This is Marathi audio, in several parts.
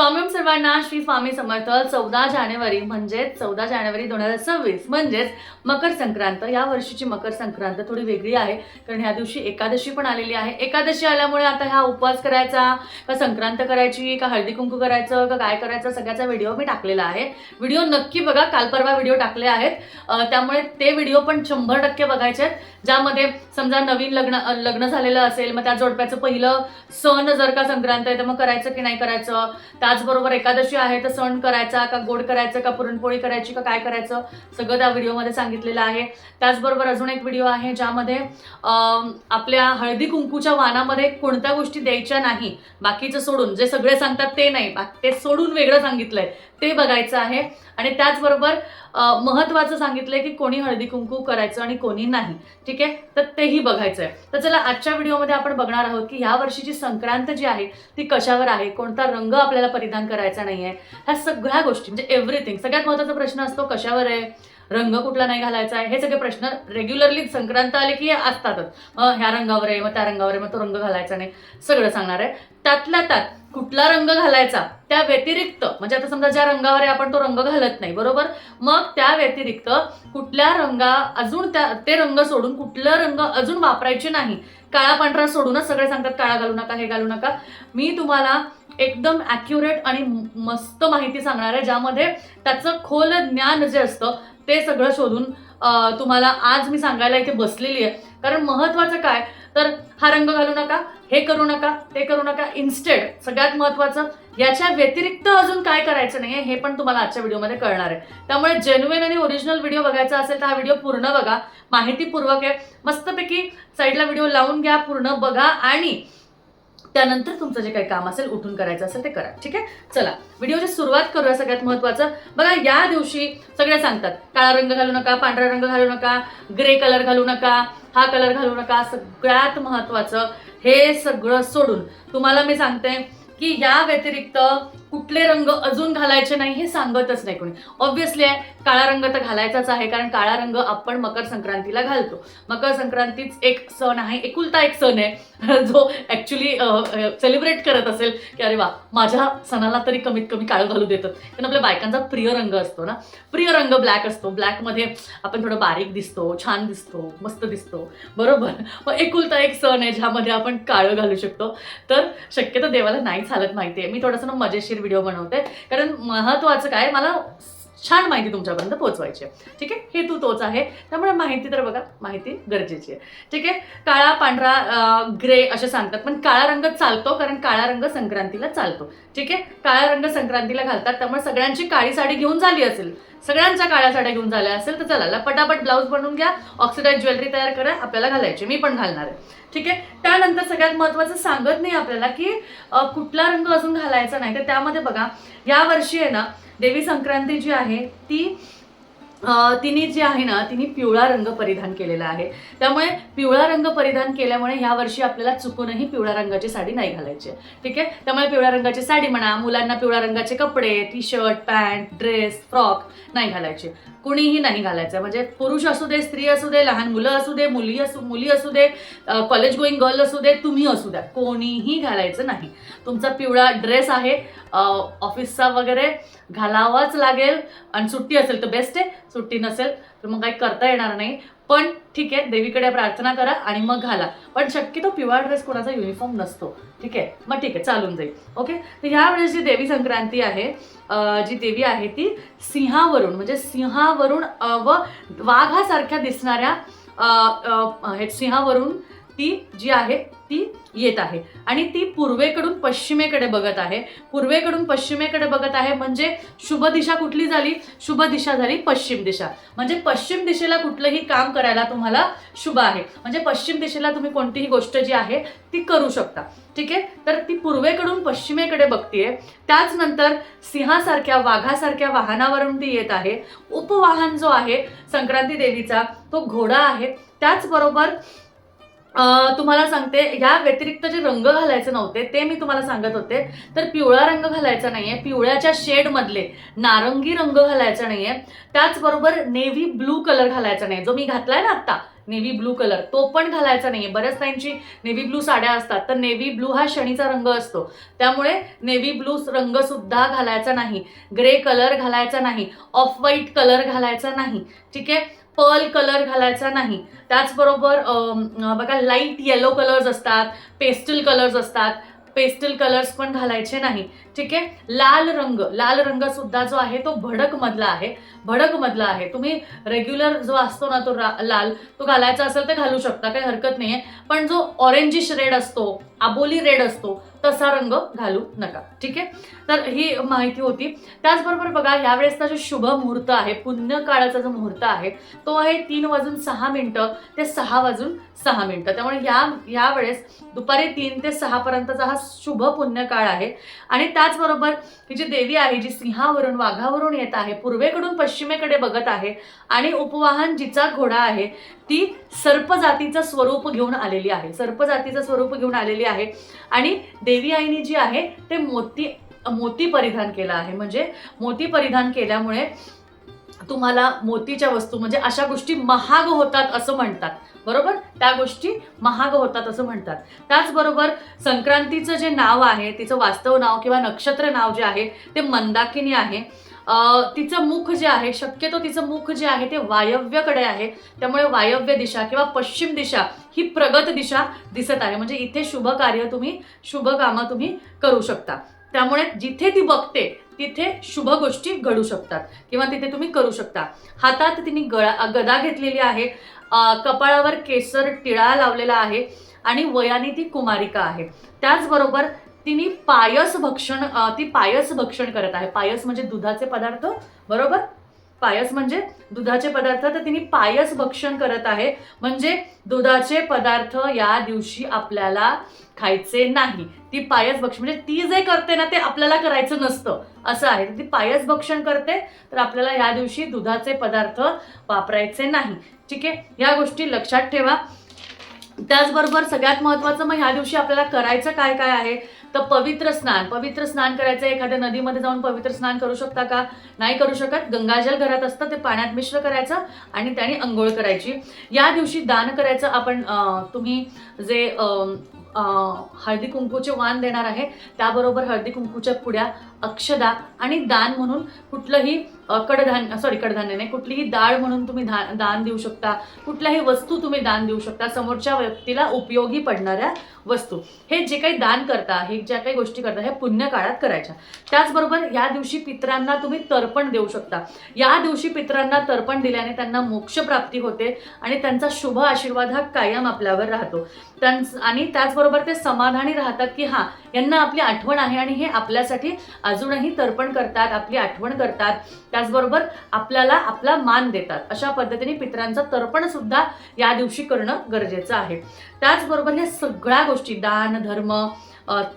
स्वामी सर्वांना श्री स्वामी समर्थ. 14 जानेवारी म्हणजे 14 जानेवारी 2026 म्हणजेच मकर संक्रांत. या वर्षीची मकर संक्रांत थोडी वेगळी आहे कारण ह्या दिवशी एकादशी पण आलेली आहे. एकादशी आल्यामुळे आता हा उपवास करायचा का संक्रांत करायची का हळदी कुंकू करायचं का काय करायचं सगळ्याचा व्हिडिओ मी टाकलेला आहे. व्हिडिओ नक्की बघा, काल परवा व्हिडिओ टाकले आहेत, त्यामुळे ते व्हिडिओ पण 100% बघायचे आहेत. ज्यामध्ये समजा नवीन लग्न झालेलं असेल, मग त्या जोडप्याचं पहिलं सण जर का संक्रांत आहे तर मग करायचं की नाही करायचं, त्याचबरोबर एकादशी आहे तर सण करायचा का गोड करायचं का पुरणपोळी करायची का काय करायचं सगळं त्या व्हिडिओमध्ये सांगितलेलं आहे. त्याचबरोबर अजून एक व्हिडिओ आहे ज्यामध्ये आपल्या हळदी कुंकूच्या वाणामध्ये कोणत्या गोष्टी द्यायच्या नाही, बाकीचं सोडून, जे सगळे सांगतात ते नाही, ते सोडून वेगळं सांगितलंय ते बघायचं आहे. आणि त्याचबरोबर महत्त्वाचं सांगितलंय की कोणी हळदी कुंकू करायचं आणि कोणी नाही, ठीक आहे, तर तेही बघायचं आहे. तर चला आजच्या व्हिडिओमध्ये आपण बघणार आहोत की ह्या वर्षीची संक्रांत जी आहे ती कशावर आहे, कोणता रंग आपल्याला परिधान करायचा नाही आहे, ह्या सगळ्या गोष्टी म्हणजे एव्हरीथिंग. सगळ्यात महत्त्वाचा प्रश्न असतो कशावर आहे, रंग कुठला नाही घालायचा आहे. हे सगळे प्रश्न रेग्युलरली संक्रांत आले की असतातच. ह्या रंगावर आहे, मग त्या रंगावर आहे, मग तो रंग घालायचा नाही, सगळं सांगणार आहे. त्यातल्या त्यात कुठला रंग घालायचा त्या व्यतिरिक्त, म्हणजे आता समजा ज्या रंगावर आहे आपण तो रंग घालत नाही, बरोबर, मग त्या व्यतिरिक्त कुठल्या रंगा अजून ते रंग सोडून कुठलं रंग अजून वापरायचे नाही. काळा पांढरा सोडूनच सगळे सांगतात काळा घालू नका, हे घालू नका. मी तुम्हाला एकदम ॲक्युरेट आणि मस्त माहिती सांगणार आहे ज्यामध्ये त्याचं खोल ज्ञान जे असतं ते सगळं शोधून तुम्हाला आज मी सांगायला इथे बसलेली आहे. कारण महत्त्वाचं काय तर हा रंग घालू नका, हे करू नका, ते करू नका, इन्स्टेड सगळ्यात महत्त्वाचं याच्या व्यतिरिक्त अजून काय करायचं नाही हे पण तुम्हाला आजच्या व्हिडिओमध्ये कळणार आहे. त्यामुळे जेन्युइन आणि ओरिजिनल व्हिडिओ बघायचा असेल तर हा व्हिडिओ पूर्ण बघा, माहितीपूर्वक आहे. मस्तपैकी साईडला व्हिडिओ लावून घ्या, पूर्ण बघा आणि त्यानंतर तुमचं जे काही काम असेल उठून करायचं असेल ते करा, ठीक आहे. चला व्हिडिओची सुरुवात करूया. सगळ्यात महत्त्वाचं बघा, या दिवशी सगळे सांगतात काळा रंग घालू नका, पांढरा रंग घालू नका, ग्रे कलर घालू नका, हा कलर घालू नका. सगळ्यात महत्त्वाचं हे सगळं सोडून तुम्हाला मी सांगते की या व्यतिरिक्त कुठले रंग अजून घालायचे नाही हे सांगतच नाही कोणी. ऑब्व्हियसली आहे काळा रंग तर घालायचाच आहे कारण काळा रंग आपण मकर संक्रांतीला घालतो. मकर संक्रांतीच एक सण आहे, एकुलता एक सण आहे जो ॲक्च्युली सेलिब्रेट करत असेल की अरे वा माझ्या सणाला तरी कमीत कमी काळं घालू देतात. कारण आपल्या बायकांचा प्रिय रंग असतो ना, प्रिय रंग ब्लॅक असतो. ब्लॅकमध्ये आपण थोडं बारीक दिसतो, छान दिसतो, मस्त दिसतो, बरोबर. मग एकुलता एक सण आहे ज्यामध्ये आपण काळं घालू शकतो. तर शक्यतो देवाला नाही चालत, माहिती आहे. मी थोडंसं ना मजेशीर व्हिडिओ बनवते कारण महत्त्वाचं काय मला छान माहिती तुमच्यापर्यंत पोहोचवायची आहे, ठीक आहे. हेतू तोच आहे, त्यामुळे माहिती तर बघा, माहिती गरजेची आहे, ठीक आहे. काळा पांढरा ग्रे असे सांगतात पण काळा रंग चालतो कारण काळा रंग संक्रांतीला चालतो, ठीक आहे. काळा रंग संक्रांतीला घालतात त्यामुळे सगळ्यांची काळी साडी घेऊन झाली असेल, सगळ्यांच्या काळ्या साड्या घेऊन झाल्या असेल तर चला पटापट ब्लाऊज बनवून घ्या, ऑक्सिडाइज ज्वेलरी तयार करा, आपल्याला घालायची, मी पण घालणार आहे, ठीक आहे. त्यानंतर सगळ्यात महत्त्वाचं सांगत नाही आपल्याला की कुठला रंग अजून घालायचा नाही. तर त्यामध्ये बघा या वर्षी आहे ना देवी संक्रांती जी आहे तिने जी आहे ना तिने पिवळा रंग परिधान केलेला आहे. त्यामुळे पिवळा रंग परिधान केल्यामुळे ह्या वर्षी आपल्याला चुकूनही पिवळ्या रंगाची साडी नाही घालायची, ठीक आहे. त्यामुळे पिवळ्या रंगाची साडी म्हणा, मुलांना पिवळ्या रंगाचे कपडे, T shirt, pant, dress, frock नाही घालायचे, कुणीही नाही घालायचं. म्हणजे पुरुष असू दे, स्त्री असू दे, लहान मुलं असू दे, मुली असू दे, कॉलेज गोईंग गर्ल असू दे, तुम्ही असू द्या, कोणीही घालायचं नाही. तुमचा पिवळा ड्रेस आहे ऑफिसचा वगैरे घालावाच लागेल आणि सुट्टी असेल तर बेस्ट आहे, सुट्टी नसेल तर मग काही करता येणार नाही. पण ठीक आहे, देवीकडे प्रार्थना करा आणि मग घाला. पण शक्यतो पिवळा ड्रेस कोणाचा युनिफॉर्म नसतो, ठीक आहे. मग ठीक आहे, चालून जाईल, ओके. तर ह्या वेळेस जी देवी संक्रांती आहे, जी देवी आहे ती सिंहावरून म्हणजे सिंहावरून व वाघासारख्या दिसणाऱ्या सिंहावरून ती जी आहे ती येत आहे आणि ती पूर्वेकडून पश्चिमेकडे बघत आहे. पूर्वेकडून पश्चिमेकडे बघत आहे म्हणजे शुभ दिशा कुठली झाली, शुभ दिशा झाली पश्चिम दिशा. म्हणजे पश्चिम दिशेला कुठलंही काम करायला तुम्हाला शुभ आहे, म्हणजे पश्चिम दिशेला तुम्ही कोणतीही गोष्ट जी आहे ती करू शकता, ठीक आहे. तर ती पूर्वेकडून पश्चिमेकडे बघतीये. त्याच नंतर सिंहासारख्या वाघासारख्या वाहनावरून ती येत आहे. उपवाहन जो आहे संक्रांती देवीचा तो घोडा आहे. त्याचबरोबर तुम्हाला सांगते ह्या व्यतिरिक्त जे रंग घालायचे नव्हते ते मी तुम्हाला सांगत होते. तर पिवळा रंग घालायचा नाहीये, पिवळ्याच्या शेडमधले नारंगी रंग घालायचा नाहीये. त्याचबरोबर नेव्ही ब्लू कलर घालायचा नाही, जो मी घातलाय ना आत्ता नेव्ही ब्लू कलर तो पण घालायचा नाहीये. बऱ्याच ताईंची नेव्ही ब्लू साड्या असतात, तर नेव्ही ब्लू हा शनीचा रंग असतो, त्यामुळे नेव्ही ब्लू रंग सुद्धा घालायचा नाही. ग्रे कलर घालायचा नाही, ऑफ व्हाईट कलर घालायचा नाही, ठीक आहे. पर्ल कलर घालायचा नाही. त्याचबरोबर बघा लाईट येलो कलर्स असतात, पेस्टल कलर्स असतात, पेस्टल कलर्स पण घालायचे नाही, ठीक आहे. लाल रंग सुद्धा जो आहे तो भडक मधला आहे. तुम्ही रेग्युलर जो असतो ना तो लाल तो घालायचा असेल तर घालू शकता, काही हरकत नाहीये. पण जो ऑरेंजिश रेड असतो, आबोली रेड असतो, तसा रंग घालू नका, ठीक आहे. तर ही माहिती होती. त्याचबरोबर बघा यावेळेसचा जो शुभ मुहूर्त आहे, पुण्य काळाचा जो मुहूर्त आहे तो आहे 3:06 ते 6:06. त्यामुळे यावेळेस दुपारी 3 ते 6 पर्यंतचा हा शुभ पुण्य काळ आहे. आणि त्याचबरोबर ही जी देवी आहे जी सिंहावरून वाघावरून येत आहे, पूर्वेकडून पश्चिमेकडे बघत आहे आणि उपवाहन जिचा घोडा आहे ती सर्पजातीचं स्वरूप घेऊन आलेली आहे. आणि देवी आईने जी आहे ते मोती परिधान केला आहे. म्हणजे मोती परिधान केल्यामुळे तुम्हाला मोतीच्या वस्तू म्हणजे अशा गोष्टी महाग होतात असं म्हणतात, बरोबर. त्या गोष्टी महाग होतात असं म्हणतात. त्याचबरोबर संक्रांतीचं जे नाव आहे, तिचं वास्तव नाव किंवा नक्षत्र नाव जे आहे ते मंदाकिनी आहे. तिचं मुख जे आहे, शक्यतो तिचं मुख जे आहे ते वायव्यकडे आहे, त्यामुळे वायव्य दिशा किंवा पश्चिम दिशा ही प्रगत दिशा दिसत आहे. म्हणजे इथे शुभ कामं तुम्ही करू शकता. त्यामुळे जिथे ती बघते तिथे शुभ गोष्टी घडू शकतात किंवा तिथे तुम्ही करू शकता. हातात तिने गदा घेतलेली आहे, कपाळावर केसर टिळा लावलेला आहे आणि वयाने ती कुमारिका आहे. त्याचबरोबर तिने पायस भक्षण करत आहे. पायस म्हणजे दुधाचे पदार्थ, बरोबर. पायस म्हणजे दुधाचे पदार्थ, तर तिने पायस भक्षण करत आहे. म्हणजे दुधाचे पदार्थ या दिवशी आपल्याला खायचे नाही. ती पायस भक्षण म्हणजे ती जे करते ना ते आपल्याला करायचं नसतं असं आहे. ती पायस भक्षण करते, तर आपल्याला या दिवशी दुधाचे पदार्थ वापरायचे नाही, ठीक आहे. या गोष्टी लक्षात ठेवा. त्याचबरोबर सगळ्यात महत्त्वाचं मग ह्या दिवशी आपल्याला करायचं काय काय आहे तर पवित्र स्नान करायचं. एखाद्या नदीमध्ये जाऊन पवित्र स्नान करू शकता का? नाही करू शकत. गंगाजल घरात असतं ते पाण्यात मिश्र करायचं आणि त्याने अंघोळ करायची. या दिवशी दान करायचं. आपण तुम्ही जे हळदी कुंकूचे वाण देणार आहे त्याबरोबर हळदी कुंकूच्या पुड्या, अक्षदा आणि दान म्हणून कुठलंही कडधान्य नाही, कुठलीही डाळ म्हणून तुम्ही दान देऊ शकता. कुठल्याही वस्तू तुम्ही दान देऊ शकता, समोरच्या व्यक्तीला उपयोगी पडणाऱ्या वस्तू. हे जे काही दान करता, हे ज्या काही गोष्टी करता हे पुण्य काळात करायच्या. त्याचबरोबर या दिवशी पितरांना तुम्ही तर्पण देऊ शकता. या दिवशी पितरांना तर्पण दिल्याने त्यांना मोक्ष प्राप्ती होते आणि त्यांचा शुभ आशीर्वाद हा कायम आपल्यावर राहतो. आणि त्याचबरोबर ते समाधानी राहतात की हा यांना आपली आठवण आहे आणि हे आपल्यासाठी अजूनही तर्पण करतात, आपली आठवण करतात. त्याचबरोबर आपल्याला आपला मान देतात. अशा पद्धतीने पितरांचं तर्पण सुद्धा या दिवशी करणं गरजेचं आहे. त्याचबरोबर ह्या सगळ्या गोष्टी दान, धर्म,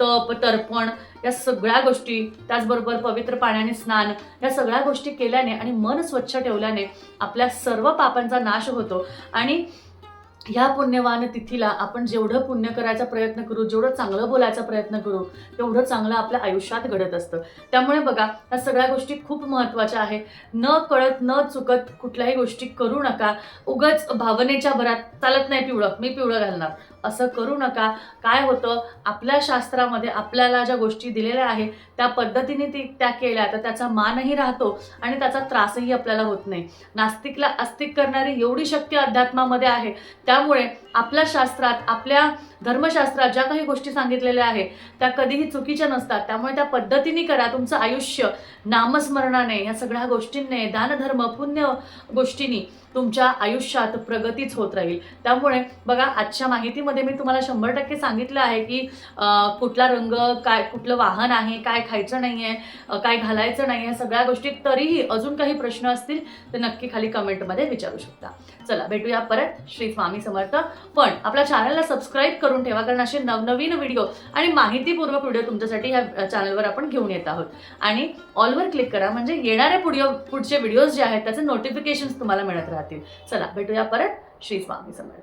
तप, तर्पण या सगळ्या गोष्टी, त्याचबरोबर पवित्र पाण्याने स्नान, या सगळ्या गोष्टी केल्याने आणि मन स्वच्छ ठेवल्याने आपल्या सर्व पापांचा नाश होतो. आणि ह्या पुण्यवान तिथीला आपण जेवढं पुण्य करायचा प्रयत्न करू, जेवढं चांगलं बोलायचा प्रयत्न करू, तेवढं चांगलं आपल्या आयुष्यात घडत असतं. त्यामुळे बघा या सगळ्या गोष्टी खूप महत्त्वाच्या आहे. न कळत न चुकत कुठल्याही गोष्टी करू नका. उगाच भावनेच्या भरात चालत नाही पिवळं, मी पिवळं घालणार, असं करू नका. काय होतं, आपल्या शास्त्रामध्ये आपल्याला ज्या गोष्टी दिलेल्या आहेत त्या पद्धतीने त्या केल्या तर त्याचा मानही राहतो आणि त्याचा त्रासही आपल्याला होत नाही. नास्तिकला आस्तिक करणारी एवढी शक्ती अध्यात्मामध्ये आहे. त्यामुळे आपल्या शास्त्रात, आपल्या धर्मशास्त्रात ज्या काही गोष्टी सांगितलेल्या आहेत त्या कधीही चुकीच्या नसतात. त्यामुळे त्या पद्धतीने करा. तुमचं आयुष्य नामस्मरणाने, या सगळ्या गोष्टींनी, दानधर्म, पुण्य गोष्टींनी तुमच्या आयुष्यात प्रगतीच होत राहील. त्यामुळे बघा आजच्या माहितीमध्ये मी तुम्हाला 100% सांगितलं आहे की कुठला रंग, काय कुठलं वाहन आहे, काय खायचं नाही आहे, काय घालायचं नाही आहे, सगळ्या गोष्टी. तरीही अजून काही प्रश्न असतील तर नक्की खाली कमेंटमध्ये विचारू शकता. चला भेटूया परत. श्री स्वामी समर्थ. पण आपल्या चॅनलला सबस्क्राईब करून ठेवा, कारण असे नवनवीन व्हिडिओ आणि माहितीपूर्वक व्हिडिओ तुमच्यासाठी ह्या चॅनलवर आपण घेऊन येत आहोत. आणि ऑलवर क्लिक करा म्हणजे येणारे पुढचे व्हिडिओज जे आहेत त्याचे नोटिफिकेशन्स तुम्हाला मिळत राहतील. चला भेटूया परत. श्री स्वामी समर्थ.